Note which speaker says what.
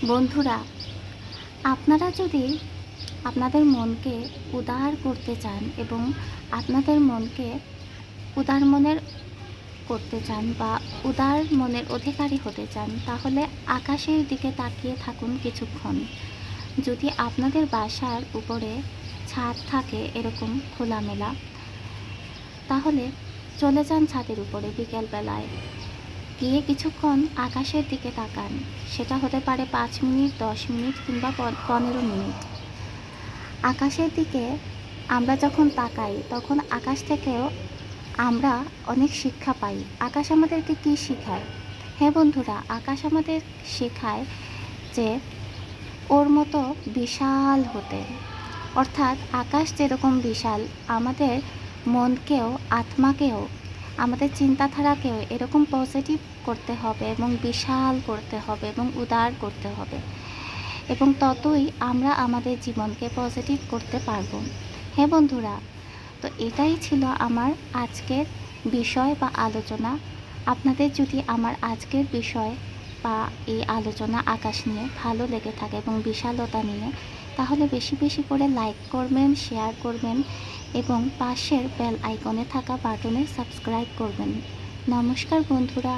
Speaker 1: বন্ধুরা, আপনারা যদি আপনাদের মনকে উদার করতে চান এবং আপনাদের মনকে উদার মনের করতে চান বা উদার মনের অধিকারী হতে চান, তাহলে আকাশের দিকে তাকিয়ে থাকুন কিছুক্ষণ। যদি আপনাদের বাসার উপরে ছাদ থাকে এরকম খোলামেলা, তাহলে চলে যান ছাদের উপরে বিকেলবেলায়, গিয়ে কিছুক্ষণ আকাশের দিকে তাকান। সেটা হতে পারে 5 মিনিট, 10 মিনিট কিংবা 15 মিনিট। আকাশের দিকে আমরা যখন তাকাই তখন আকাশ থেকেও আমরা অনেক শিক্ষা পাই। আকাশ আমাদেরকে কী শেখায়? হ্যাঁ বন্ধুরা, আকাশ আমাদের শেখায় যে ওর মতো বিশাল হতে। অর্থাৎ আকাশ যেরকম বিশাল, আমাদের মনকেও, আত্মাকেও, আমাদের চিন্তাধারাকেও এরকম পজিটিভ করতে হবে এবং বিশাল করতে হবে এবং উদার করতে হবে, এবং ততই আমরা আমাদের জীবনকে পজিটিভ করতে পারবো। হ্যাঁ বন্ধুরা, তো এটাই ছিল আমার আজকের বিষয় বা আলোচনা। আপনাদের যদি আমার আজকের বিষয় বা এই আলোচনা আকাশ নিয়ে ভালো লেগে থাকে এবং বিশালতা নিয়ে, তাহলে বেশি বেশি করে লাইক করবেন, শেয়ার করবেন এবং পাশের বেল আইকনে থাকা বাটনে সাবস্ক্রাইব করবেন। নমস্কার বন্ধুরা।